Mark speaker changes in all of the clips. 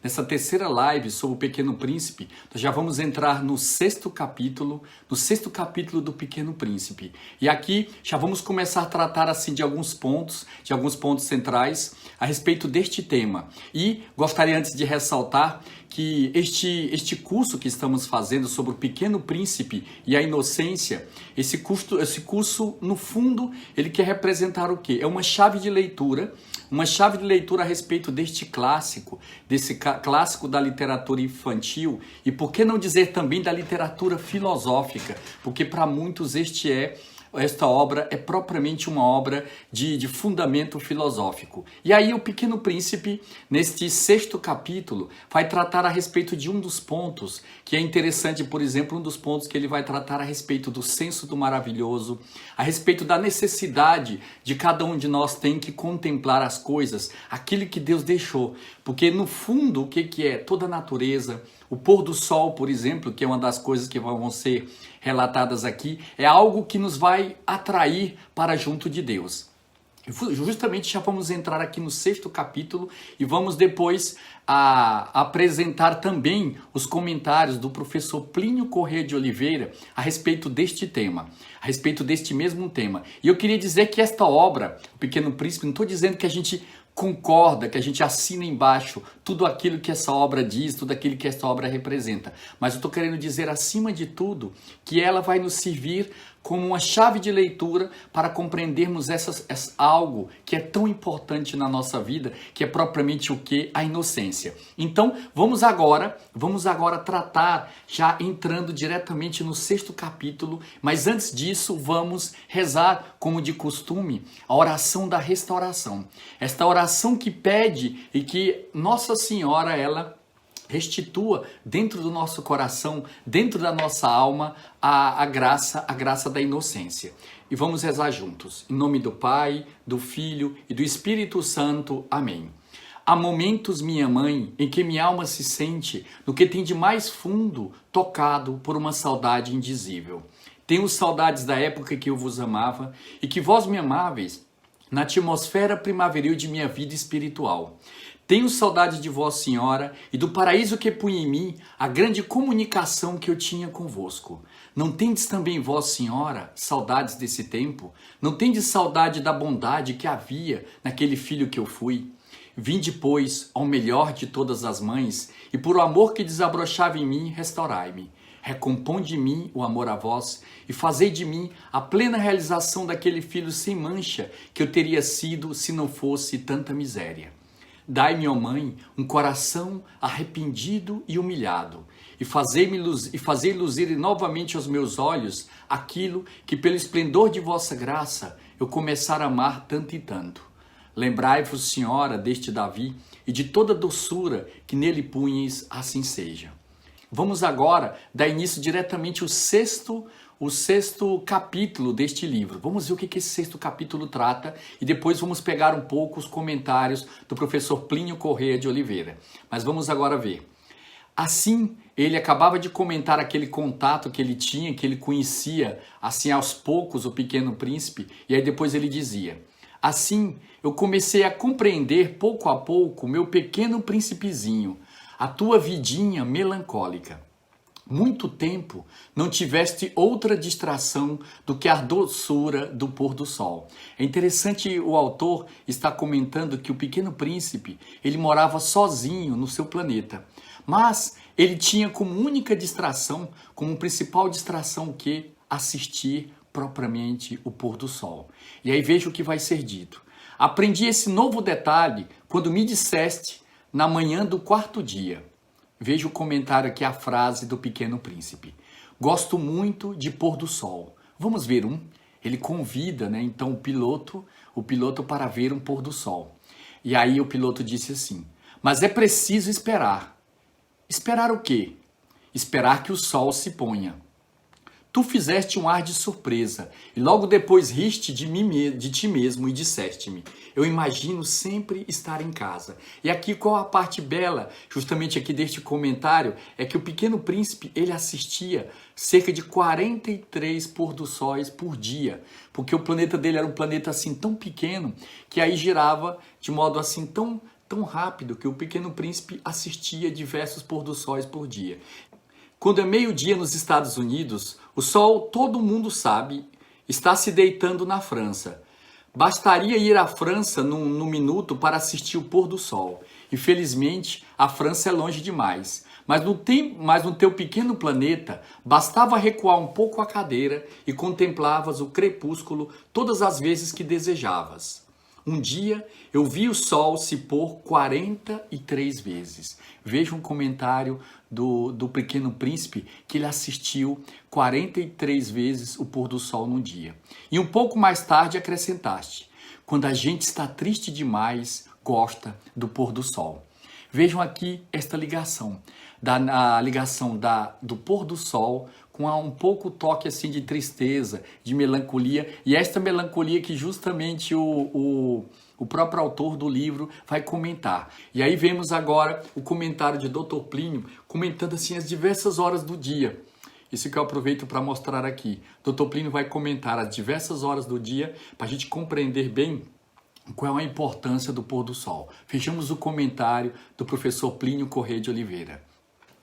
Speaker 1: nessa terceira live sobre o Pequeno Príncipe, nós já vamos entrar no sexto capítulo do Pequeno Príncipe. E aqui já vamos começar a tratar assim de alguns pontos centrais a respeito deste tema. E gostaria antes de ressaltar que este curso que estamos fazendo sobre o Pequeno Príncipe e a inocência, esse curso, no fundo, ele quer representar o quê? É uma chave de leitura a respeito deste clássico da literatura infantil e, por que não dizer também, da literatura filosófica, porque para muitos esta obra é propriamente uma obra de fundamento filosófico. E aí o Pequeno Príncipe, neste sexto capítulo, vai tratar a respeito de um dos pontos que é interessante, por exemplo, um dos pontos que ele vai tratar a respeito do senso do maravilhoso, a respeito da necessidade de cada um de nós tem que contemplar as coisas, aquilo que Deus deixou. Porque no fundo, o que é? Toda a natureza, o pôr do sol, por exemplo, que é uma das coisas que vão ser relatadas aqui, é algo que nos vai atrair para junto de Deus. Justamente já vamos entrar aqui no sexto capítulo e vamos depois apresentar também os comentários do professor Plínio Corrêa de Oliveira a respeito deste tema, a respeito deste mesmo tema. E eu queria dizer que esta obra, O Pequeno Príncipe, não estou dizendo que a gente concorda, que a gente assina embaixo tudo aquilo que essa obra diz, tudo aquilo que essa obra representa. Mas eu estou querendo dizer, acima de tudo, que ela vai nos servir como uma chave de leitura para compreendermos algo que é tão importante na nossa vida, que é propriamente o que? A inocência. Então, vamos agora tratar, já entrando diretamente no sexto capítulo, mas antes disso, vamos rezar, como de costume, a oração da restauração. Esta oração que pede e que Nossa Senhora, ela restitua dentro do nosso coração, dentro da nossa alma, a graça da inocência. E vamos rezar juntos. Em nome do Pai, do Filho e do Espírito Santo. Amém. Há momentos, minha mãe, em que minha alma se sente, no que tem de mais fundo, tocado por uma saudade indizível. Tenho saudades da época que eu vos amava e que vós me amáveis na atmosfera primaveril de minha vida espiritual. Tenho saudade de Vossa Senhora e do paraíso que punha em mim a grande comunicação que eu tinha convosco. Não tendes também, Vossa Senhora, saudades desse tempo? Não tendes saudade da bondade que havia naquele filho que eu fui? Vinde, pois, ao melhor de todas as mães, e por o amor que desabrochava em mim, restaurai-me. Recomponde em mim o amor a vós, e fazei de mim a plena realização daquele filho sem mancha que eu teria sido se não fosse tanta miséria. Dai-me, ó Mãe, um coração arrependido e humilhado, e fazei luzir novamente aos meus olhos aquilo que, pelo esplendor de vossa graça, eu começar a amar tanto e tanto. Lembrai-vos, Senhora, deste Davi e de toda a doçura que nele punheis, assim seja. Vamos agora dar início diretamente ao sexto capítulo deste livro. Vamos ver o que esse sexto capítulo trata e depois vamos pegar um pouco os comentários do professor Plínio Corrêa de Oliveira. Mas vamos agora ver. Assim, ele acabava de comentar aquele contato que ele tinha, que ele conhecia, assim, aos poucos, o Pequeno Príncipe, e aí depois ele dizia: assim, eu comecei a compreender pouco a pouco, meu pequeno príncipezinho, a tua vidinha melancólica. Muito tempo não tiveste outra distração do que a doçura do pôr do sol. É interessante, o autor está comentando que o Pequeno Príncipe, ele morava sozinho no seu planeta, mas ele tinha como única distração, como principal distração o quê? Assistir propriamente o pôr do sol. E aí veja o que vai ser dito. Aprendi esse novo detalhe quando me disseste na manhã do quarto dia. Veja o comentário aqui, a frase do Pequeno Príncipe. Gosto muito de pôr do sol. Vamos ver um. Ele convida, então, o piloto para ver um pôr do sol. E aí o piloto disse assim: mas é preciso esperar. Esperar o quê? Esperar que o sol se ponha. Tu fizeste um ar de surpresa e logo depois riste de ti mesmo e disseste-me: eu imagino sempre estar em casa. E aqui qual a parte bela, justamente aqui deste comentário, é que o Pequeno Príncipe, ele assistia cerca de 43 pôr do sóis por dia, porque o planeta dele era um planeta assim tão pequeno, que aí girava de modo assim tão tão rápido que o Pequeno Príncipe assistia diversos pôr-do-sóis por dia. Quando é meio-dia nos Estados Unidos, o sol, todo mundo sabe, está se deitando na França. Bastaria ir à França num minuto para assistir o pôr do sol. Infelizmente, a França é longe demais. Mas no teu pequeno planeta, bastava recuar um pouco a cadeira e contemplavas o crepúsculo todas as vezes que desejavas. Um dia, eu vi o sol se pôr 43 vezes. Veja um comentário do Pequeno Príncipe, que ele assistiu 43 vezes o pôr do sol num dia. E um pouco mais tarde acrescentaste: quando a gente está triste demais, gosta do pôr do sol. Vejam aqui esta ligação, do pôr do sol com um pouco toque assim de tristeza, de melancolia, e esta melancolia que justamente o próprio autor do livro vai comentar. E aí vemos agora o comentário de Dr. Plínio comentando assim as diversas horas do dia. Isso que eu aproveito para mostrar aqui. Dr. Plínio vai comentar as diversas horas do dia para a gente compreender bem qual é a importância do pôr do sol. Vejamos o comentário do professor Plínio Corrêa de Oliveira.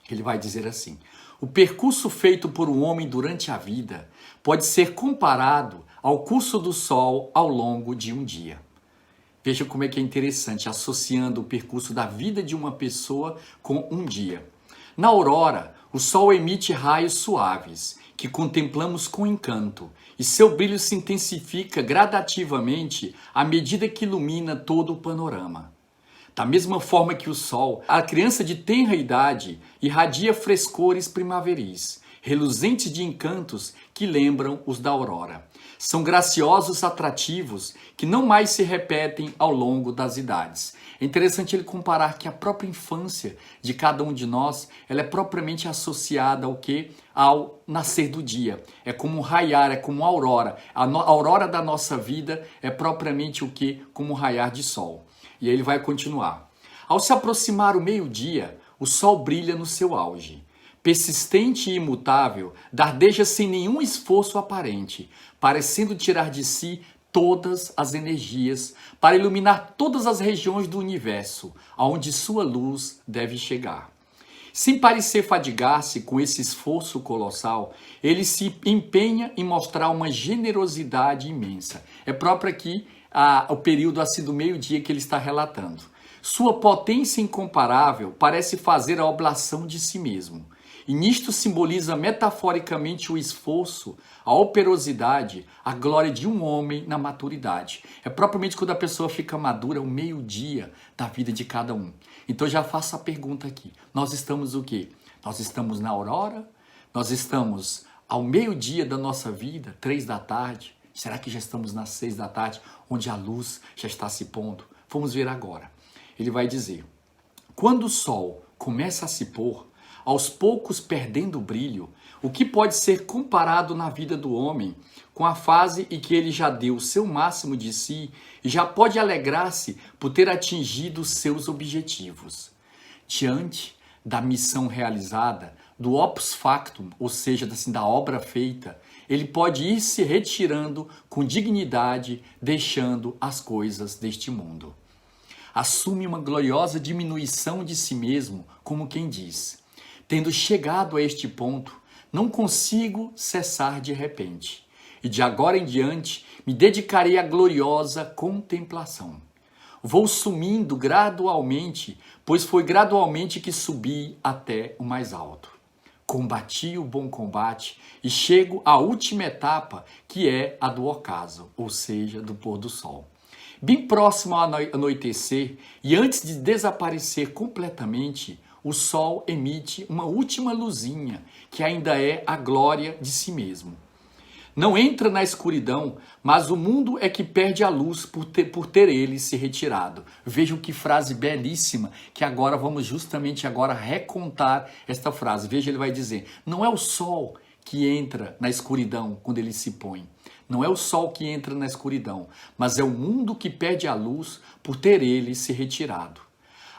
Speaker 1: Ele vai dizer assim: o percurso feito por um homem durante a vida pode ser comparado ao curso do sol ao longo de um dia. Veja como é que é interessante, associando o percurso da vida de uma pessoa com um dia. Na aurora, o sol emite raios suaves, que contemplamos com encanto, e seu brilho se intensifica gradativamente à medida que ilumina todo o panorama. Da mesma forma que o sol, a criança de tenra idade irradia frescores primaveris, reluzentes de encantos que lembram os da aurora. São graciosos atrativos que não mais se repetem ao longo das idades. É interessante ele comparar que a própria infância de cada um de nós, ela é propriamente associada ao quê? Ao nascer do dia. É como um raiar, é como uma aurora. A aurora da nossa vida é propriamente o quê? Como um raiar de sol. E aí ele vai continuar. Ao se aproximar o meio-dia, o sol brilha no seu auge. Persistente e imutável, dardeja sem nenhum esforço aparente, parecendo tirar de si todas as energias para iluminar todas as regiões do universo, aonde sua luz deve chegar. Sem parecer fadigar-se com esse esforço colossal, ele se empenha em mostrar uma generosidade imensa. É próprio aqui o período assim do meio-dia que ele está relatando. Sua potência incomparável parece fazer a oblação de si mesmo. E nisto simboliza metaforicamente o esforço, a operosidade, a glória de um homem na maturidade. É propriamente quando a pessoa fica madura, o meio-dia da vida de cada um. Então já faço a pergunta aqui. Nós estamos o quê? Nós estamos na aurora? Nós estamos ao meio-dia da nossa vida, 3 da tarde? Será que já estamos nas 6 da tarde, onde a luz já está se pondo? Vamos ver agora. Ele vai dizer: quando o sol começa a se pôr, aos poucos perdendo o brilho, o que pode ser comparado na vida do homem com a fase em que ele já deu o seu máximo de si e já pode alegrar-se por ter atingido seus objetivos. Diante da missão realizada, do opus factum, ou seja, assim, da obra feita, ele pode ir se retirando com dignidade, deixando as coisas deste mundo. Assume uma gloriosa diminuição de si mesmo, como quem diz: tendo chegado a este ponto, não consigo cessar de repente, e de agora em diante me dedicarei à gloriosa contemplação. Vou sumindo gradualmente, pois foi gradualmente que subi até o mais alto. Combati o bom combate e chego à última etapa, que é a do ocaso, ou seja, do pôr do sol. Bem próximo ao anoitecer e antes de desaparecer completamente, o sol emite uma última luzinha, que ainda é a glória de si mesmo. Não entra na escuridão, mas o mundo é que perde a luz por ter ele se retirado. Vejam que frase belíssima, que agora vamos justamente agora recontar esta frase. Veja, ele vai dizer: não é o sol que entra na escuridão quando ele se põe. Não é o sol que entra na escuridão, mas é o mundo que perde a luz por ter ele se retirado.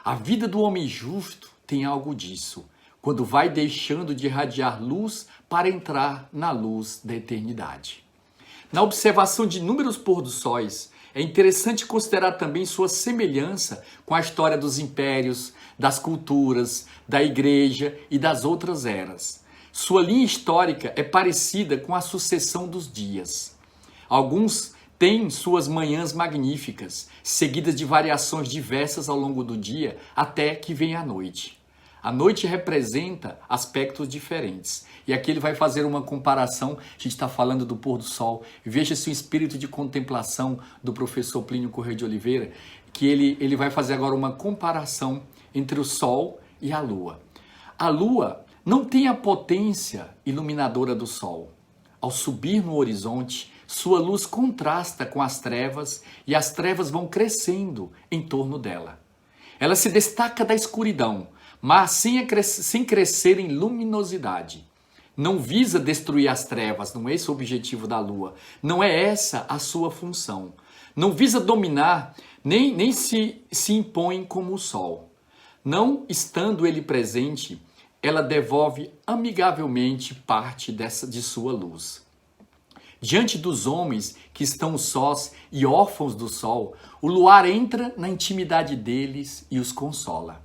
Speaker 1: A vida do homem justo tem algo disso, quando vai deixando de irradiar luz para entrar na luz da eternidade. Na observação de inúmeros pôr-do-sóis, é interessante considerar também sua semelhança com a história dos impérios, das culturas, da igreja e das outras eras. Sua linha histórica é parecida com a sucessão dos dias. Alguns têm suas manhãs magníficas, seguidas de variações diversas ao longo do dia, até que vem a noite. A noite representa aspectos diferentes. E aqui ele vai fazer uma comparação, a gente está falando do pôr do sol. Veja se o espírito de contemplação do professor Plínio Corrêa de Oliveira, que ele vai fazer agora uma comparação entre o sol e a lua. A lua não tem a potência iluminadora do sol. Ao subir no horizonte, sua luz contrasta com as trevas e as trevas vão crescendo em torno dela. Ela se destaca da escuridão, mas sem crescer em luminosidade. Não visa destruir as trevas, não é esse o objetivo da lua. Não é essa a sua função. Não visa dominar, nem se impõe como o sol. Não estando ele presente, ela devolve amigavelmente parte de sua luz. Diante dos homens que estão sós e órfãos do sol, o luar entra na intimidade deles e os consola,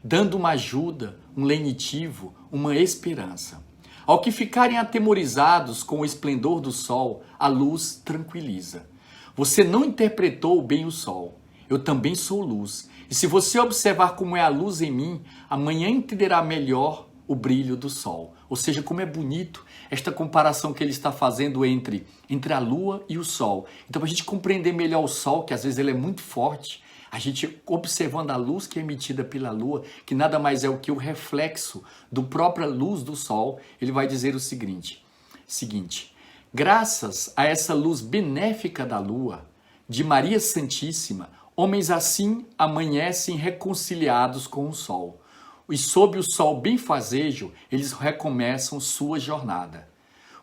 Speaker 1: dando uma ajuda, um lenitivo, uma esperança. Ao que ficarem atemorizados com o esplendor do sol, a luz tranquiliza. Você não interpretou bem o sol. Eu também sou luz. E se você observar como é a luz em mim, amanhã entenderá melhor o brilho do sol. Ou seja, como é bonito esta comparação que ele está fazendo entre a lua e o sol. Então, para a gente compreender melhor o sol, que às vezes ele é muito forte, a gente observando a luz que é emitida pela lua, que nada mais é o que o reflexo da própria luz do sol, ele vai dizer o seguinte: graças a essa luz benéfica da lua, de Maria Santíssima, homens assim amanhecem reconciliados com o sol. E sob o sol benfazejo, eles recomeçam sua jornada.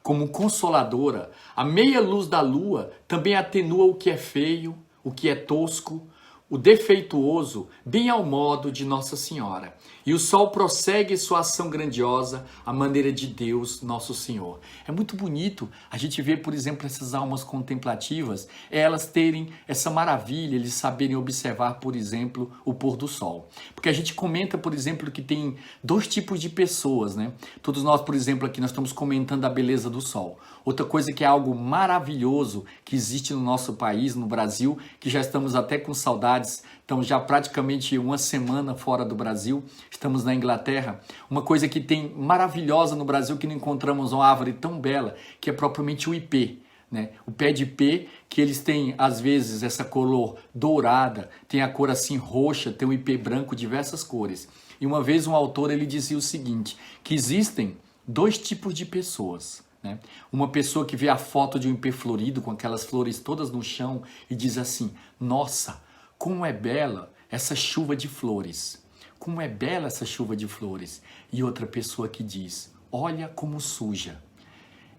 Speaker 1: Como consoladora, a meia luz da lua também atenua o que é feio, o que é tosco, o defeituoso, bem ao modo de Nossa Senhora. E o sol prossegue sua ação grandiosa à maneira de Deus, nosso Senhor. É muito bonito a gente ver, por exemplo, essas almas contemplativas, elas terem essa maravilha, eles saberem observar, por exemplo, o pôr do sol. Porque a gente comenta, por exemplo, que tem dois tipos de pessoas, né? Todos nós, por exemplo, aqui nós estamos comentando a beleza do sol. Outra coisa que é algo maravilhoso que existe no nosso país, no Brasil, que já estamos até com saudades, então já praticamente uma semana fora do Brasil, estamos na Inglaterra. Uma coisa que tem maravilhosa no Brasil, que não encontramos uma árvore tão bela, que é propriamente o ipê, né? O pé de ipê, que eles têm às vezes essa cor dourada, tem a cor assim roxa, tem o ipê branco, diversas cores. E uma vez um autor ele dizia o seguinte, que existem dois tipos de pessoas, né? Uma pessoa que vê a foto de um ipê florido com aquelas flores todas no chão e diz assim: nossa, como é bela essa chuva de flores, como é bela essa chuva de flores. E outra pessoa que diz: olha como suja.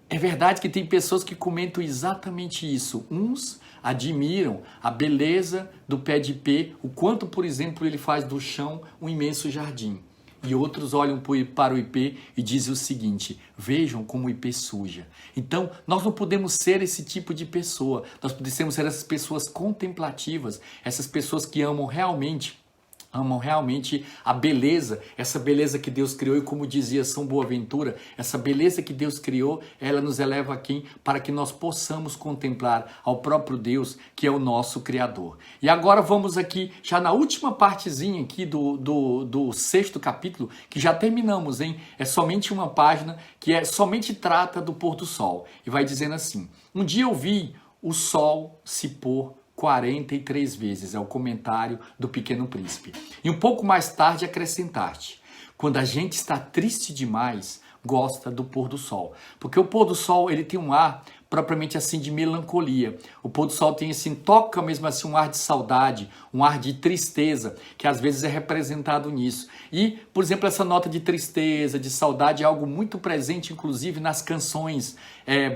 Speaker 1: É verdade que tem pessoas que comentam exatamente isso. Uns admiram a beleza do pé de ipê, o quanto, por exemplo, ele faz do chão um imenso jardim. E outros olham para o ipê e dizem o seguinte: vejam como o ipê suja. Então, nós não podemos ser esse tipo de pessoa. Nós podemos ser essas pessoas contemplativas, essas pessoas que amam realmente a beleza, essa beleza que Deus criou. E como dizia São Boaventura, essa beleza que Deus criou, ela nos eleva aqui para que nós possamos contemplar ao próprio Deus, que é o nosso Criador. E agora vamos aqui, já na última partezinha aqui do 6º capítulo, que já terminamos, hein? É somente uma página que somente trata do pôr do sol. E vai dizendo assim: um dia eu vi o sol se pôr 43 vezes, é o comentário do Pequeno Príncipe. E um pouco mais tarde acrescentar-te: quando a gente está triste demais, gosta do pôr do sol. Porque o pôr do sol, ele tem um ar propriamente assim de melancolia. O pôr do sol tem assim, toca mesmo assim um ar de saudade, um ar de tristeza, que às vezes é representado nisso. E, por exemplo, essa nota de tristeza, de saudade é algo muito presente, inclusive nas canções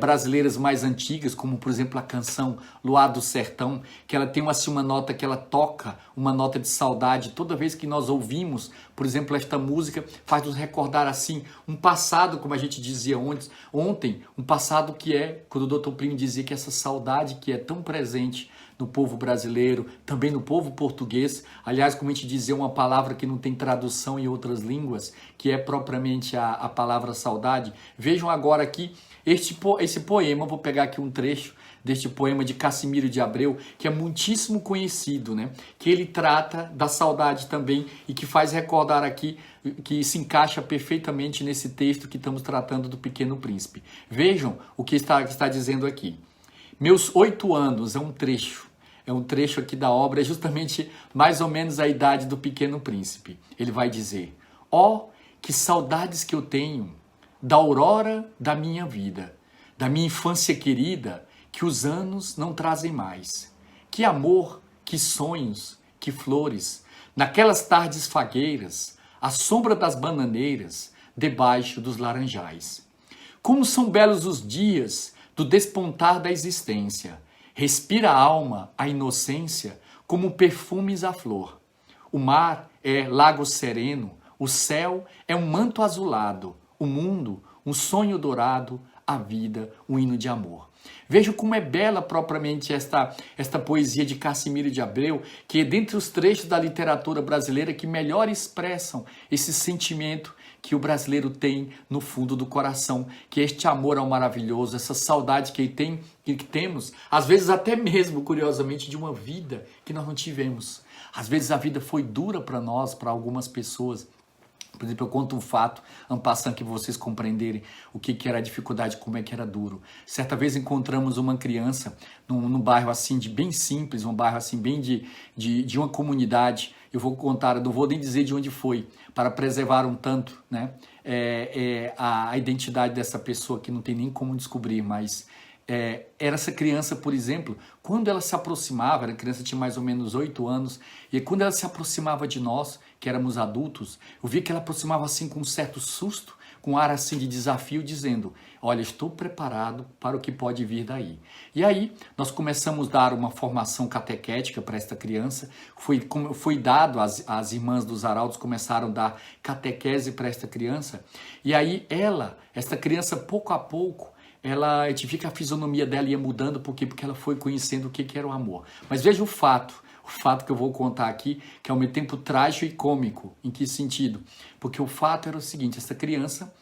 Speaker 1: brasileiras mais antigas, como por exemplo a canção Luar do Sertão, que ela tem assim, uma nota que ela toca, uma nota de saudade. Toda vez que nós ouvimos, por exemplo, esta música, faz nos recordar assim um passado, como a gente dizia ontem, um passado que é, quando o Dr. Plínio dizia que essa saudade que é tão presente no povo brasileiro, também no povo português. Aliás, como a gente dizia, uma palavra que não tem tradução em outras línguas, que é propriamente a palavra saudade. Vejam agora aqui esse poema, vou pegar aqui um trecho deste poema de Cassimiro de Abreu, que é muitíssimo conhecido, né? Que ele trata da saudade também e que faz recordar aqui, que se encaixa perfeitamente nesse texto que estamos tratando do Pequeno Príncipe. Vejam o que está dizendo aqui. Meus 8 anos, é um trecho aqui da obra, é justamente mais ou menos a idade do Pequeno Príncipe. Ele vai dizer: ó, que saudades que eu tenho da aurora da minha vida, da minha infância querida, que os anos não trazem mais. Que amor, que sonhos, que flores, naquelas tardes fagueiras, à sombra das bananeiras, debaixo dos laranjais. Como são belos os dias do despontar da existência. Respira a alma, a inocência, como perfumes à flor. O mar é lago sereno, o céu é um manto azulado, o mundo, um sonho dourado, a vida, um hino de amor. Veja como é bela propriamente esta poesia de Cassimiro de Abreu, que é dentre os trechos da literatura brasileira que melhor expressam esse sentimento que o brasileiro tem no fundo do coração, que é este amor ao maravilhoso, essa saudade que temos, às vezes até mesmo, curiosamente, de uma vida que nós não tivemos. Às vezes a vida foi dura para nós, para algumas pessoas. Por exemplo, eu conto um fato, en passant, que vocês compreenderem o que era a dificuldade, como é que era duro. Certa vez encontramos uma criança num bairro assim, bem simples, um bairro assim, bem de uma comunidade. Eu vou contar, não vou nem dizer de onde foi, para preservar um tanto, né, a identidade dessa pessoa, que não tem nem como descobrir, mas era essa criança, por exemplo, quando ela se aproximava, a criança tinha mais ou menos 8 anos, e quando ela se aproximava de nós, que éramos adultos, eu vi que ela aproximava assim com um certo susto, com um ar assim de desafio, dizendo: olha, estou preparado para o que pode vir daí. E aí nós começamos a dar uma formação catequética para esta criança, foi dado, as irmãs dos arautos começaram a dar catequese para esta criança, e aí esta criança, pouco a pouco, a gente vê que a fisionomia dela ia mudando. Por quê? Porque ela foi conhecendo o que era o amor. Mas veja o fato que eu vou contar aqui, que é ao mesmo tempo trágico e cômico. Em que sentido? Porque o fato era o seguinte: essa criança,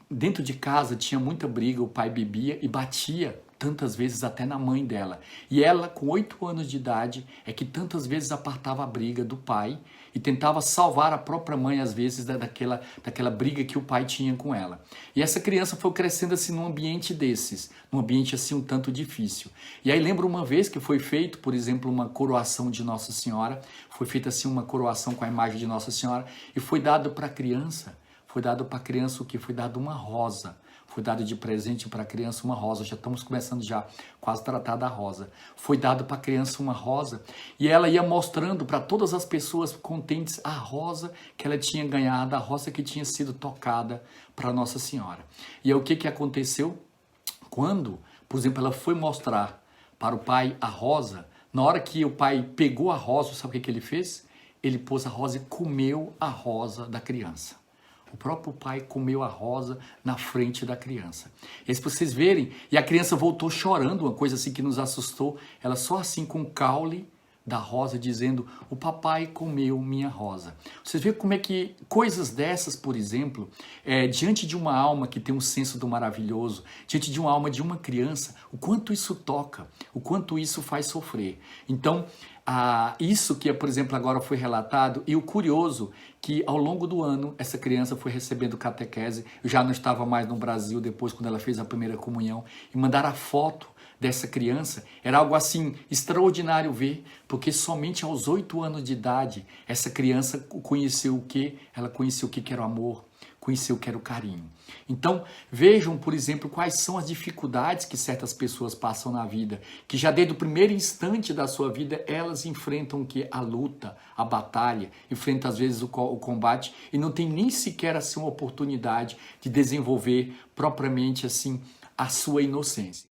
Speaker 1: dentro de casa tinha muita briga, o pai bebia e batia tantas vezes até na mãe dela. E ela, com 8 anos de idade, que tantas vezes apartava a briga do pai e tentava salvar a própria mãe, às vezes, daquela briga que o pai tinha com ela. E essa criança foi crescendo assim num ambiente desses, num ambiente assim um tanto difícil. E aí lembro uma vez que foi feito, por exemplo, uma coroação de Nossa Senhora, foi feita assim uma coroação com a imagem de Nossa Senhora, e foi dado para a criança o que? Foi dado uma rosa. Foi dado de presente para a criança uma rosa. Já estamos começando quase a tratar da rosa. Foi dado para a criança uma rosa e ela ia mostrando para todas as pessoas contentes a rosa que ela tinha ganhado, a rosa que tinha sido tocada para Nossa Senhora. E aí o que aconteceu? Quando, por exemplo, ela foi mostrar para o pai a rosa, na hora que o pai pegou a rosa, sabe o que ele fez? Ele pôs a rosa e comeu a rosa da criança. O próprio pai comeu a rosa na frente da criança. E aí, se vocês verem, e a criança voltou chorando, uma coisa assim que nos assustou, ela só assim com o caule da rosa, dizendo: o papai comeu minha rosa. Vocês veem como é que coisas dessas, por exemplo, diante de uma alma que tem um senso do maravilhoso, diante de uma alma de uma criança, o quanto isso toca, o quanto isso faz sofrer. Então, isso que, por exemplo, agora foi relatado, e o curioso que ao longo do ano essa criança foi recebendo catequese. Eu já não estava mais no Brasil depois, quando ela fez a primeira comunhão, e mandaram a foto dessa criança. Era algo assim extraordinário ver, porque somente aos 8 anos de idade essa criança conheceu o que? Ela conheceu o que era o amor, conheceu o que era o carinho. Então, vejam, por exemplo, quais são as dificuldades que certas pessoas passam na vida, que já desde o primeiro instante da sua vida, elas enfrentam a luta, a batalha, enfrentam às vezes o combate e não tem nem sequer assim uma oportunidade de desenvolver propriamente assim a sua inocência.